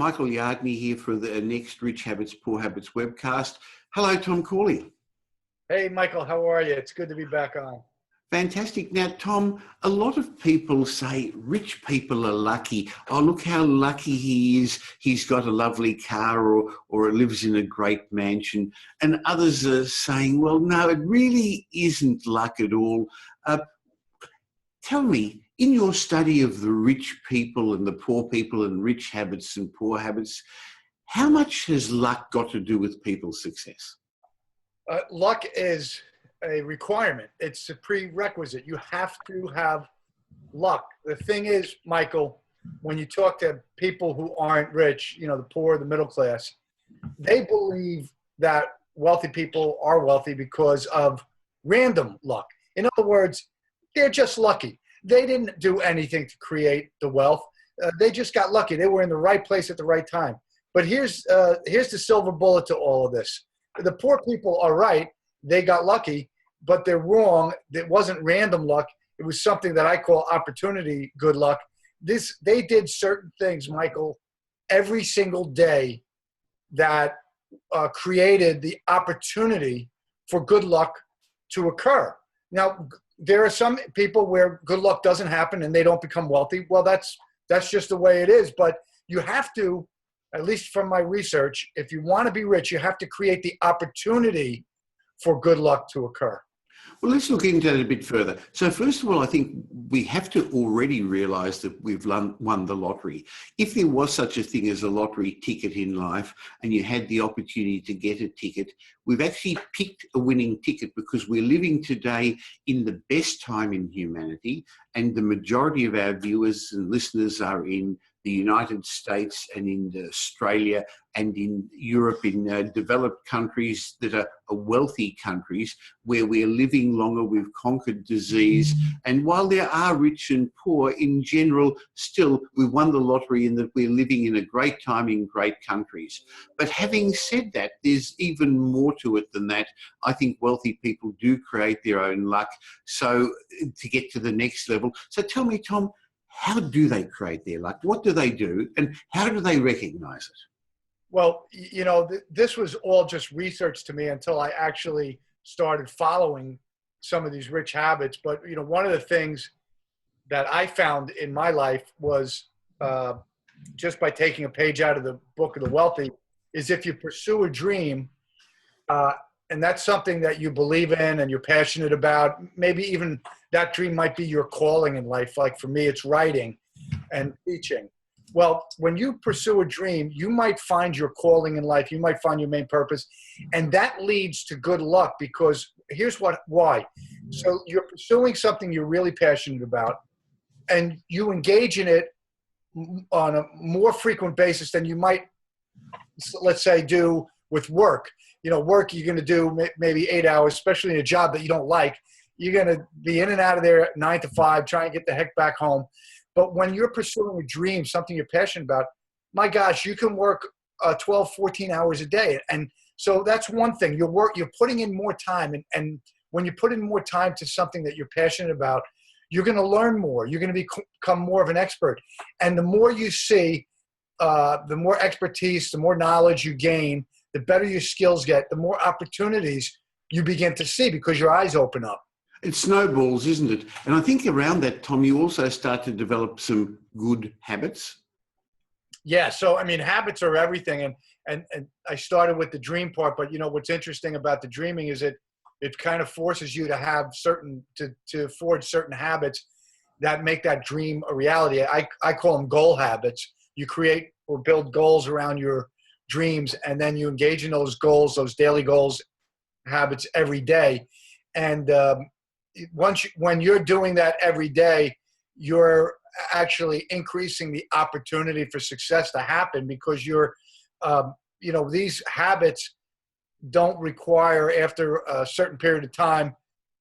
Michael Yardney here for the next Rich Habits, Poor Habits webcast. Hello, Tom Corley. Hey, Michael, how are you? It's good to be back on. Fantastic. Now, Tom, a lot of people say rich people are lucky. Oh, look how lucky he is. He's got a lovely car or lives in a great mansion. And others are saying, well, no, it really isn't luck at all. Tell me, in your study of the rich people and the poor people and rich habits and poor habits, how much has luck got to do with people's success? Luck is a requirement. It's a prerequisite. You have to have luck. The thing is, Michael, when you talk to people who aren't rich, you know, the poor, the middle class, they believe that wealthy people are wealthy because of random luck. In other words, they're just lucky. They didn't do anything to create the wealth. They just got lucky. They were in the right place at the right time. But here's the silver bullet to all of this. The poor people are right. They got lucky, but they're wrong. It wasn't random luck. It was something that I call opportunity good luck. They did certain things, Michael, every single day that created the opportunity for good luck to occur. Now, there are some people where good luck doesn't happen and they don't become wealthy. Well, that's just the way it is. But you have to, at least from my research, if you want to be rich, you have to create the opportunity for good luck to occur. Well, let's look into that a bit further. So first of all, I think we have to already realise that we've won the lottery. If there was such a thing as a lottery ticket in life and you had the opportunity to get a ticket, we've actually picked a winning ticket because we're living today in the best time in humanity, and the majority of our viewers and listeners are in the United States and in Australia and in Europe, in developed countries that are wealthy countries where we're living longer, we've conquered disease. And while there are rich and poor, in general, still we've won the lottery in that we're living in a great time in great countries. But having said that, there's even more to it than that. I think wealthy people do create their own luck so to get to the next level. So tell me, Tom, how do they create their luck? What do they do? And how do they recognize it? Well, you know, this was all just research to me until I actually started following some of these rich habits. But, you know, one of the things that I found in my life was just by taking a page out of the Book of the Wealthy is if you pursue a dream, and that's something that you believe in and you're passionate about, maybe even that dream might be your calling in life. Like for me, it's writing and teaching. Well, when you pursue a dream, you might find your calling in life. You might find your main purpose. And that leads to good luck because here's why. So you're pursuing something you're really passionate about and you engage in it on a more frequent basis than you might, let's say, do with work. You know, work you're going to do maybe 8 hours, especially in a job that you don't like. You're going to be in and out of there 9 to 5, try and get the heck back home. But when you're pursuing a dream, something you're passionate about, my gosh, you can work 12, 14 hours a day. And so that's one thing. You're putting in more time. And when you put in more time to something that you're passionate about, you're going to learn more. You're going to become more of an expert. And the more you see, the more expertise, the more knowledge you gain, the better your skills get, the more opportunities you begin to see because your eyes open up. It snowballs, isn't it? And I think around that, Tom, you also start to develop some good habits. Yeah. So, I mean, habits are everything. And I started with the dream part, but you know, what's interesting about the dreaming is it kind of forces you to have to forge certain habits that make that dream a reality. I call them goal habits. You create or build goals around your dreams, and then you engage in those goals, those daily goals, habits every day. And when you're doing that every day, you're actually increasing the opportunity for success to happen because you're, you know, these habits don't require after a certain period of time.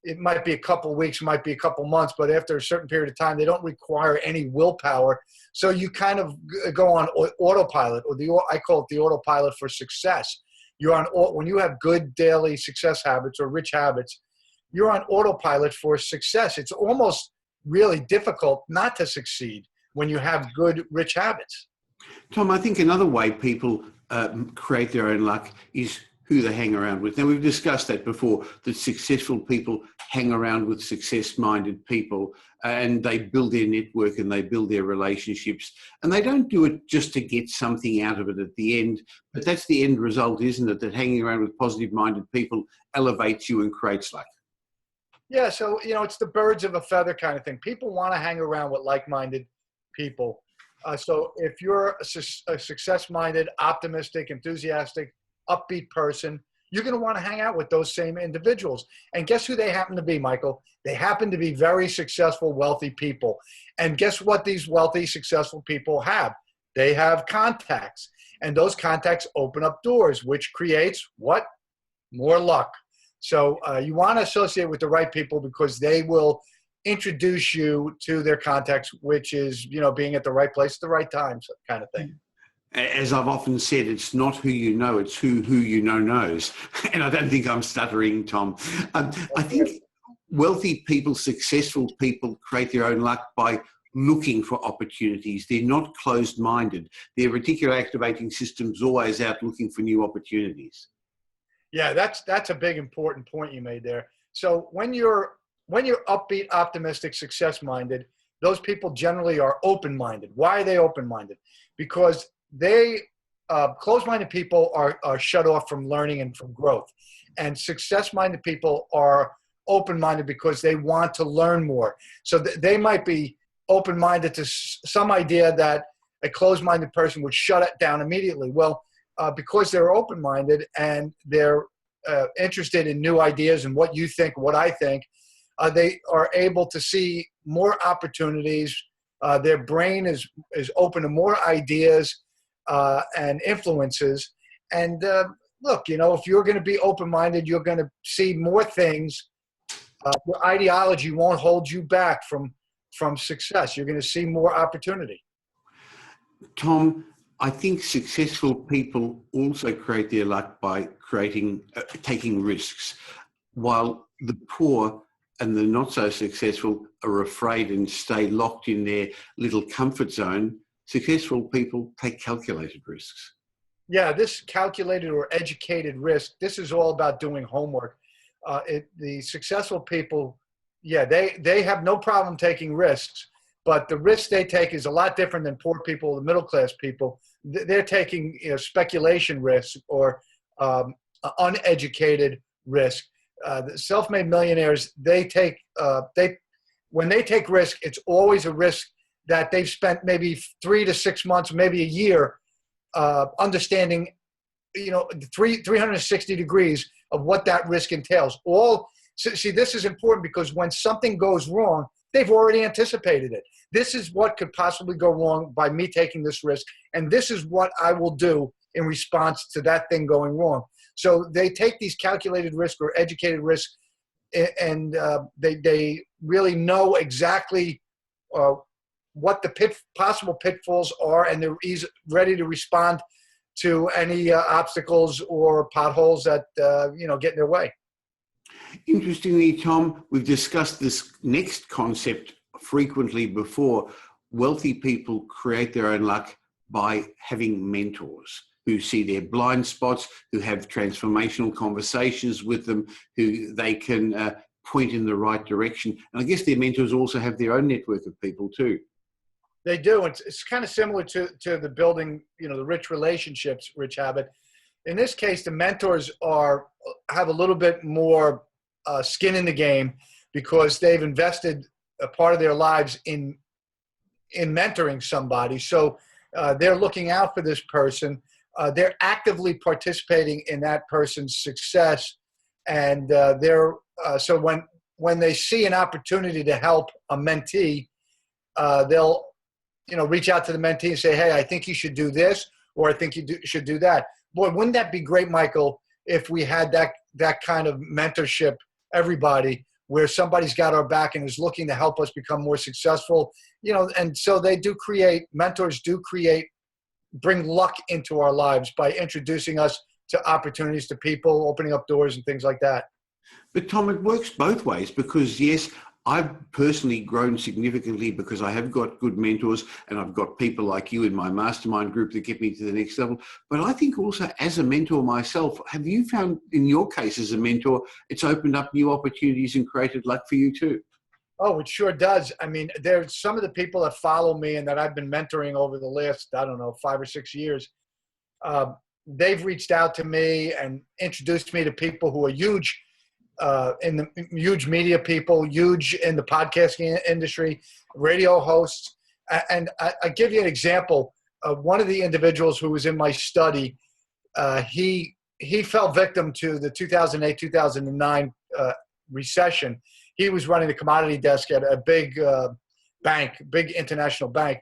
It might be a couple of weeks, might be a couple of months, but after a certain period of time, they don't require any willpower. So you kind of go on autopilot, or I call it the autopilot for success. When you have good daily success habits or rich habits, you're on autopilot for success. It's almost really difficult not to succeed when you have good, rich habits. Tom, I think another way people create their own luck is who they hang around with. Now, we've discussed that before, that successful people hang around with success-minded people and they build their network and they build their relationships. And they don't do it just to get something out of it at the end, but that's the end result, isn't it? That hanging around with positive-minded people elevates you and creates luck. Yeah, so, it's the birds of a feather kind of thing. People want to hang around with like-minded people. So if you're a success-minded, optimistic, enthusiastic, upbeat person, you're going to want to hang out with those same individuals. And guess who they happen to be, Michael? They happen to be very successful, wealthy people. And guess what these wealthy, successful people have? They have contacts. And those contacts open up doors, which creates what? More luck. So you want to associate with the right people because they will introduce you to their contacts, which is, being at the right place at the right time, kind of thing. As I've often said, it's not who you know, it's who you know knows. And I don't think I'm stuttering, Tom. I think wealthy people, successful people create their own luck by looking for opportunities. They're not closed-minded. Their reticular activating system's always out looking for new opportunities. Yeah, that's a big important point you made there. So when you're upbeat, optimistic, success-minded, those people generally are open-minded. Why are they open-minded? Because closed-minded people are shut off from learning and from growth. And success-minded people are open-minded because they want to learn more. So they might be open-minded to some idea that a closed-minded person would shut it down immediately. Well, because they're open-minded and they're interested in new ideas and what you think, what I think, they are able to see more opportunities. Their brain is open to more ideas and influences. And look, if you're going to be open-minded, you're going to see more things. Your ideology won't hold you back from success. You're going to see more opportunity. Tom, I think successful people also create their luck by taking risks, while the poor and the not so successful are afraid and stay locked in their little comfort zone. Successful people take calculated risks. Yeah, this calculated or educated risk, this is all about doing homework. The successful people, yeah, they have no problem taking risks, but the risk they take is a lot different than poor people, the middle class people. They're taking speculation risk or uneducated risk. The self-made millionaires, when they take risk, it's always a risk that they've spent maybe 3 to 6 months, maybe a year, understanding, 360 degrees of what that risk entails. See, this is important because when something goes wrong, they've already anticipated it. This is what could possibly go wrong by me taking this risk, and this is what I will do in response to that thing going wrong. So they take these calculated risks or educated risks, and they really know exactly what the possible pitfalls are, and they're ready to respond to any obstacles or potholes that get in their way. Interestingly, Tom, we've discussed this next concept frequently before. Wealthy people create their own luck by having mentors who see their blind spots, who have transformational conversations with them, who they can point in the right direction. And I guess their mentors also have their own network of people too. They do. It's kind of similar to the building, the rich relationships, rich habit. In this case, the mentors have a little bit more skin in the game because they've invested a part of their lives in mentoring somebody. So they're looking out for this person. They're actively participating in that person's success. And so when they see an opportunity to help a mentee, they'll reach out to the mentee and say, hey, I think you should do this, or I think you should do that. Boy, wouldn't that be great, Michael, if we had that kind of mentorship, everybody, where somebody's got our back and is looking to help us become more successful, and so mentors bring luck into our lives by introducing us to opportunities, to people, opening up doors and things like that. But Tom, it works both ways because yes, I've personally grown significantly because I have got good mentors and I've got people like you in my mastermind group that get me to the next level. But I think also as a mentor myself, have you found in your case as a mentor, it's opened up new opportunities and created luck for you too? Oh, it sure does. I mean, there's some of the people that follow me and that I've been mentoring over the last, I don't know, 5 or 6 years. They've reached out to me and introduced me to people who are huge in the huge media people, huge in the podcasting industry, radio hosts. And I give you an example. One of the individuals who was in my study, he fell victim to the 2008-2009 recession. He was running the commodity desk at a big bank, big international bank.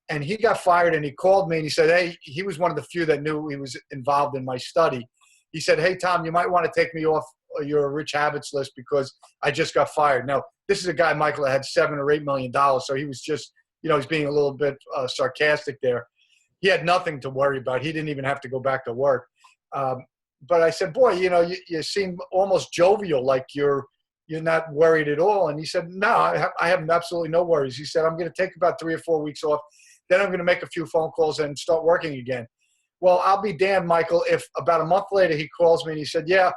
And he got fired and he called me and he said, hey, he was one of the few that knew he was involved in my study. He said, hey, Tom, you might want to take me off your rich habits list because I just got fired. Now, this is a guy, Michael, that had $7 or $8 million. So he was just, he's being a little bit sarcastic there. He had nothing to worry about. He didn't even have to go back to work. But I said, boy, you seem almost jovial, like you're not worried at all. And he said, no, I have absolutely no worries. He said, I'm going to take about 3 or 4 weeks off. Then I'm going to make a few phone calls and start working again. Well, I'll be damned, Michael, if about a month later he calls me and he said, yeah,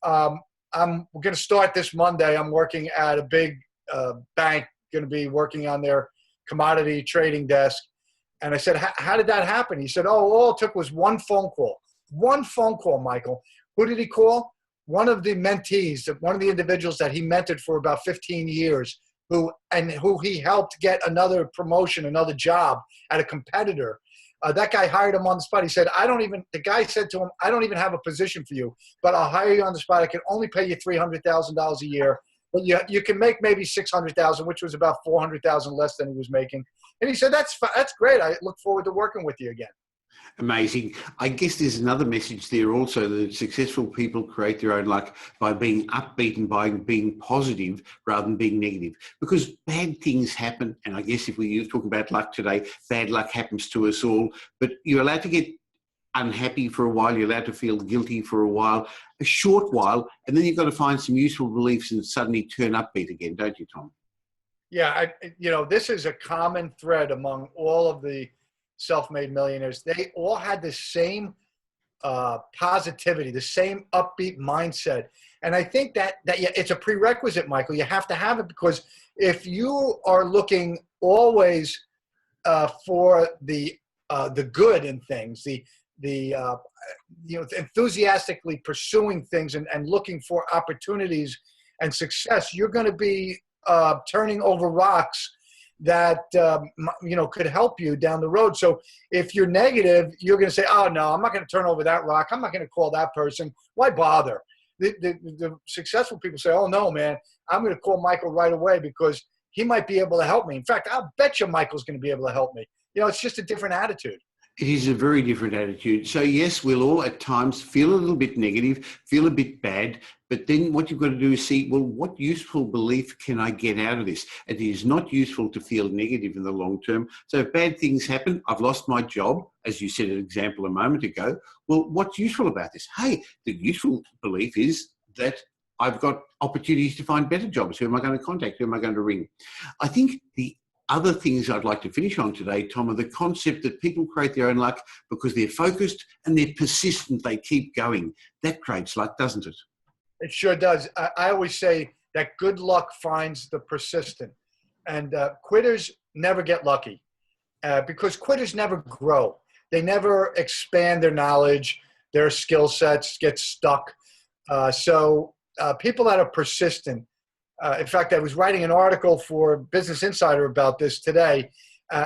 I'm going to start this Monday. I'm working at a big bank, going to be working on their commodity trading desk. And I said, how did that happen? He said, oh, all it took was one phone call. One phone call, Michael. Who did he call? One of the mentees, one of the individuals that he mentored for about 15 years, who he helped get another promotion, another job at a competitor. That guy hired him on the spot. He said, the guy said to him, I don't even have a position for you, but I'll hire you on the spot. I can only pay you $300,000 a year, but you can make maybe $600,000, which was about $400,000 less than he was making. And he said, that's great. I look forward to working with you again. Amazing. I guess there's another message there also that successful people create their own luck by being upbeat and by being positive rather than being negative, because bad things happen. And I guess if we talk about luck today, bad luck happens to us all, but you're allowed to get unhappy for a while. You're allowed to feel guilty for a while, a short while, and then you've got to find some useful beliefs and suddenly turn upbeat again, don't you, Tom? Yeah. This is a common thread among all of the self-made millionaires. They all had the same positivity, the same upbeat mindset. And I think that it's a prerequisite, Michael. You have to have it, because if you are looking always for the good in things, enthusiastically pursuing things and looking for opportunities and success, you're going to be turning over rocks that could help you down the road. So if you're negative, you're going to say, oh no, I'm not going to turn over that rock. I'm not going to call that person. Why bother? The successful people say, oh no, man, I'm going to call Michael right away because he might be able to help me. In fact, I'll bet you Michael's going to be able to help me. It's just a different attitude. It is a very different attitude. So yes, we'll all at times feel a little bit negative, feel a bit bad, but then what you've got to do is see, well, what useful belief can I get out of this? It is not useful to feel negative in the long term. So if bad things happen, I've lost my job, as you said an example a moment ago. Well, what's useful about this? Hey, the useful belief is that I've got opportunities to find better jobs. Who am I going to contact? Who am I going to ring? I think the other things I'd like to finish on today, Tom, are the concept that people create their own luck because they're focused and they're persistent. They keep going. That creates luck, doesn't it? It sure does. I always say that good luck finds the persistent, and quitters never get lucky because quitters never grow. They never expand their knowledge. Their skill sets get stuck. So people that are persistent. In fact, I was writing an article for Business Insider about this today,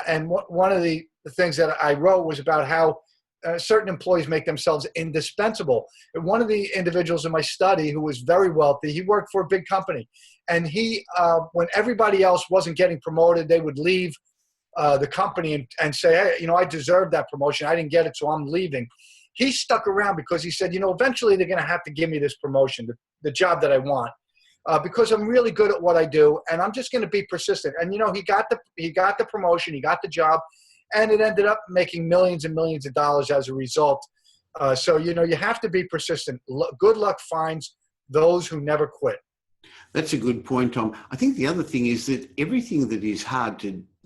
and one of the things that I wrote was about how certain employees make themselves indispensable. And one of the individuals in my study who was very wealthy, he worked for a big company, and he, when everybody else wasn't getting promoted, they would leave the company and say, hey, I deserved that promotion. I didn't get it, so I'm leaving. He stuck around because he said, eventually they're going to have to give me this promotion, the job that I want. Because I'm really good at what I do, and I'm just going to be persistent. And he got the promotion, he got the job, and it ended up making millions and millions of dollars as a result. So you have to be persistent. Good luck finds those who never quit. That's a good point, Tom. I think the other thing is that everything that is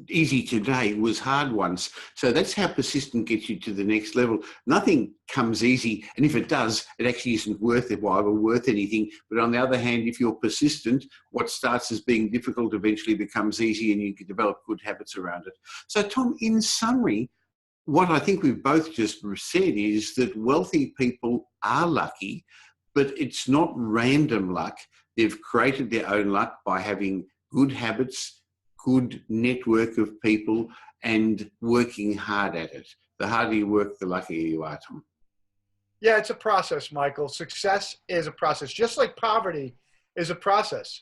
easy today was hard once. So that's how persistent gets you to the next level. Nothing comes easy. And if it does, it actually isn't worth it while or worth anything. But on the other hand, if you're persistent, what starts as being difficult eventually becomes easy and you can develop good habits around it. So Tom, in summary, what I think we've both just said is that wealthy people are lucky, but it's not random luck. They've created their own luck by having good habits, good network of people, and working hard at it. The harder you work, the luckier you are, Tom. Yeah, it's a process, Michael. Success is a process, just like poverty is a process.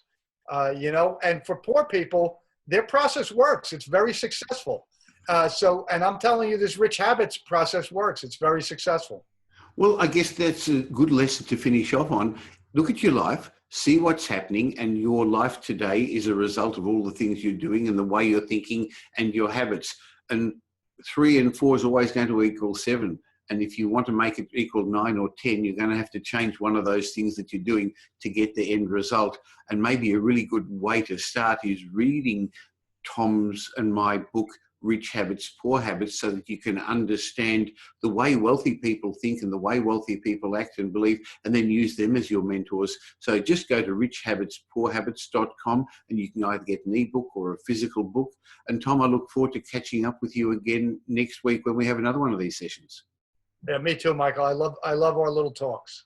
And for poor people, their process works. It's very successful. And I'm telling you, this rich habits process works. It's very successful. Well, I guess that's a good lesson to finish off on. Look at your life, see what's happening, and your life today is a result of all the things you're doing and the way you're thinking and your habits. And 3 and 4 is always going to equal 7. And if you want to make it equal 9 or 10, you're going to have to change one of those things that you're doing to get the end result. And maybe a really good way to start is reading Tom's and my book, Rich Habits, Poor Habits, so that you can understand the way wealthy people think and the way wealthy people act and believe, and then use them as your mentors. So just go to richhabitspoorhabits.com and you can either get an ebook or a physical book. And Tom, I look forward to catching up with you again next week when we have another one of these sessions. Yeah, me too, Michael. I love our little talks.